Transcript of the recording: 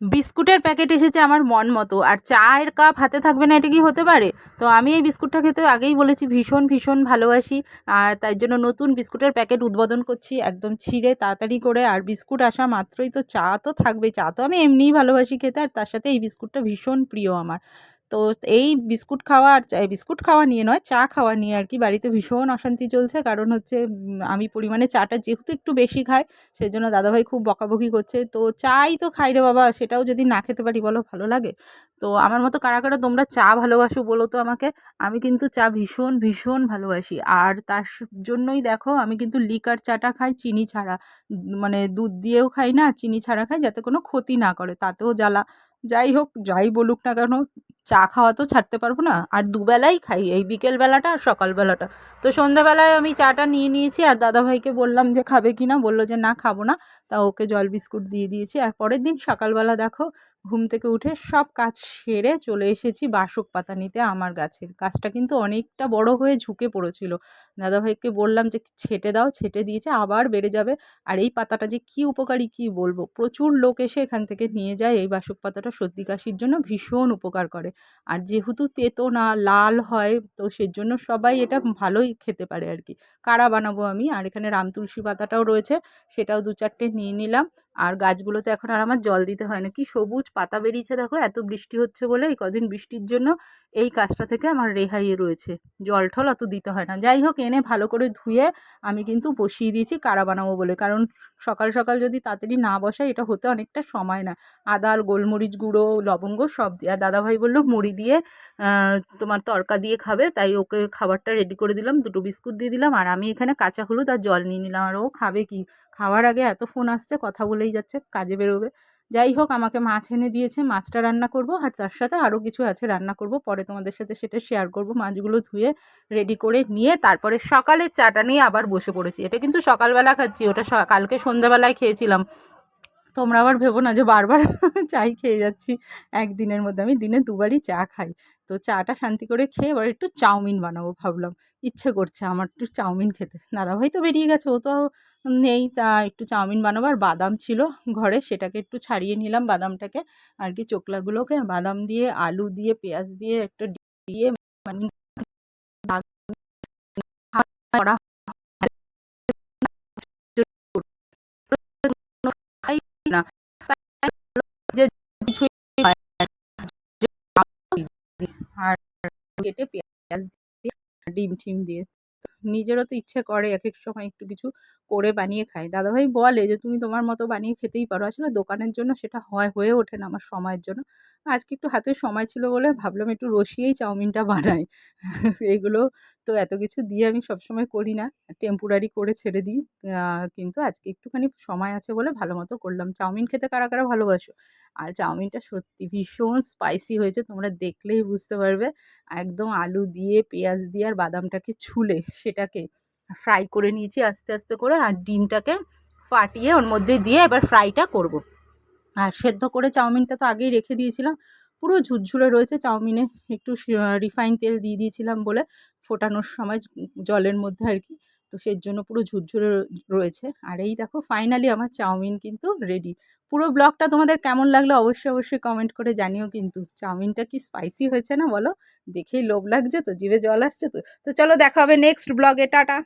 বিস্কুটের প্যাকেট এসেছে আমার মন মতো, আর চায়ের কাপ হাতে থাকবে না, এটা কি হতে পারে? তো আমি এই বিস্কুটটা খেতে আগেই বলেছি ভীষণ ভীষণ ভালোবাসি। আর তাই জন্য নতুন বিস্কুটের প্যাকেট উদ্বোধন করছি একদম ছিঁড়ে তাড়াতাড়ি করে। আর বিস্কুট আসা মাত্রই তো চা তো থাকবেই, চা তো আমি এমনিই ভালোবাসি খেতে, আর তার সাথে এই বিস্কুটটা ভীষণ প্রিয় আমার। তো এই বিস্কুট খাওয়া আর বিস্কুট খাওয়া নিয়ে নয়, চা খাওয়া নিয়ে আর কি বাড়িতে ভীষণ অশান্তি চলছে। কারণ হচ্ছে আমি পরিমাণে চাটা যেহেতু একটু বেশি খাই, সেজন্য দাদাভাই খুব বকাবকি করছে। তো চাই তো খাই রে বাবা, সেটাও যদি না খেতে পারি বলো ভালো লাগে? তো আমার মতো কারা কারা তোমরা চা ভালোবাসো বলো তো আমাকে। আমি কিন্তু চা ভীষণ ভীষণ ভালোবাসি। আর তার জন্যই দেখো আমি কিন্তু লিকার চাটা খাই চিনি ছাড়া। মানে দুধ দিয়েও খাই না, চিনি ছাড়া খাই, যাতে কোনো ক্ষতি না করে, তাতেও জ্বালা। যাই হোক, যাই বলুক না কেন, চা খাওয়া তো ছাড়তে পারবো না। আর দুবেলাই খাই, এই বিকেল বেলাটা আর সকাল বেলাটা। তো সন্ধ্যাবেলায় আমি চাটা নিয়ে নিয়েছি, আর দাদাভাইকে বললাম যে খাবে কি না, বললো যে না খাবো না। তা ওকে জল বিস্কুট দিয়ে দিয়েছি। আর পরের দিন সকালবেলা দেখো ঘুম থেকে উঠে সব কাজ সেরে চলে এসেছি বাসক পাতা নিতে। আমার গাছটা কিন্তু অনেকটা বড় হয়ে ঝুঁকে পড়েছিল। দাদাভাইকে বললাম যে ছেঁটে দাও, ছেঁটে দিয়েছে, আবার বেড়ে যাবে। আর এই পাতাটা যে কী উপকারী কী বলবো, প্রচুর লোক এসে এখান থেকে নিয়ে যায় এই বাসক পাতাটা, সর্দি কাশির জন্য ভীষণ উপকার করে। আর যেহেতু তেতো না, লাল হয়, তো সেজন্য সবাই এটা ভালোই খেতে পারে আর কি। কাড়া বানাবো আমি। আর এখানে রাম তুলসী পাতাটাও রয়েছে, সেটাও 2-4টে নিয়ে নিলাম। আর গাছগুলোতে এখন আর আমার জল দিতে হয় না, কি সবুজ পাতা বেরিয়েছে দেখো। এত বৃষ্টি হচ্ছে বলে এই কদিন বৃষ্টির জন্য এই কাজটা থেকে আমার রেহাই রয়েছে, জল ঠল অত দিতে হয় না। যাই হোক, এনে ভালো করে ধুয়ে আমি কিন্তু বসিয়ে দিয়েছি কাড়া বানাবো বলে। কারণ সকাল সকাল যদি তাড়াতাড়ি না বসাই, এটা হতে অনেকটা সময় না। আদা আর গোলমরিচ গুঁড়ো, লবঙ্গ সব দিয়ে। আর দাদাভাই বললো মুড়ি দিয়ে তোমার তড়কা দিয়ে খাবে, তাই ওকে খাবারটা রেডি করে দিলাম, 2টো বিস্কুট দিয়ে দিলাম। আর আমি এখানে কাঁচা হলুদ আর জল নিয়ে নিলাম। আর ও খাবে কি, খাওয়ার আগে এত ফোন আসছে, কথা বলেই যাচ্ছে, কাজে বেরোবে। যাই হোক, আমাকে মাছ এনে দিয়েছে, মাছটা রান্না করব। আর তার সাথে আরও কিছু আছে রান্না করব, পরে তোমাদের সাথে সেটা শেয়ার করব। মাছগুলো ধুয়ে রেডি করে নিয়ে তারপরে সকালের চাটা নিয়ে আবার বসে পড়েছি। এটা কিন্তু সকালবেলা খাচ্ছি, ওটা কালকে সন্ধ্যাবেলায় খেয়েছিলাম। তোমরা আবার ভেবো না যে বারবার চাই খেয়ে যাচ্ছি। একদিনের মধ্যে আমি দিনে 2বারই চা খাই। তো চাটা শান্তি করে খেয়ে এবার একটু চাউমিন বানাবো ভাবলাম। ইচ্ছে করছে আমার একটু চাউমিন খেতে। দাদাভাই তো বেরিয়ে গেছে, ও তো নেই। তা একটু চাউমিন বানাবো। আর বাদাম ছিল ঘরে, সেটাকে একটু ছাড়িয়ে নিলাম বাদামটাকে। আর কি চোকলাগুলোকে বাদাম দিয়ে, আলু দিয়ে, পেঁয়াজ দিয়ে একটা দিয়ে মানে করা খাই না, যে কিছুই হয় আর কেটে পেঁয়াজ দিয়ে, ডিম টিম দিয়ে। নিজেরও তো ইচ্ছে করে এক এক সময় একটু কিছু করে বানিয়ে খাই। দাদাভাই বলে যে তুমি তোমার মতো বানিয়ে খেতেই পারো। আসলে দোকানের জন্য সেটা হয়ে ওঠে না আমার সময়ের জন্য। আজকে একটু হাতে সময় ছিল বলে ভাবলাম একটু রসিয়েই চাউমিনটা বানাই। এগুলো তো এত কিছু দিয়ে আমি সবসময় করি না, টেম্পোরারি করে ছেড়ে দিই। কিন্তু আজকে একটুখানি সময় আছে বলে ভালো মতো করলাম। চাউমিন খেতে কারা কারা ভালোবাসো? আর চাউমিনটা সত্যি ভীষণ স্পাইসি হয়েছে, তোমরা দেখলেই বুঝতে পারবে। একদম আলু দিয়ে, পেঁয়াজ দিয়ে আর বাদামটাকে ছুলে সেটাকে ফ্রাই করে নিয়েছি আস্তে আস্তে করে। আর ডিমটাকে ফাটিয়ে ওর মধ্যে দিয়ে এবার ফ্রাইটা করব। আর সেদ্ধ করে চাউমিনটা তো আগেই রেখে দিয়েছিলাম, পুরো ঝুরঝুরে রয়েছে চাউমিনে। একটু রিফাইন তেল দিয়ে দিয়েছিলাম বলে ফোটানোর সময় জলের মধ্যে আর কি। তো সেজন্য পুরো ঝুরঝুরে রয়েছে। আর এই দেখো ফাইনালি আমার চাউমিন কিন্তু রেডি। পুরো ব্লগটা তোমাদের কেমন লাগলো অবশ্যই অবশ্যই কমেন্ট করে জানিও কিন্তু। চাউমিনটা কি স্পাইসি হয়েছে না বলো? দেখেই লোভ লাগছে তো, জিভে জল আসছে তো। তো চলো দেখা হবে নেক্সট ব্লগে, টাটা।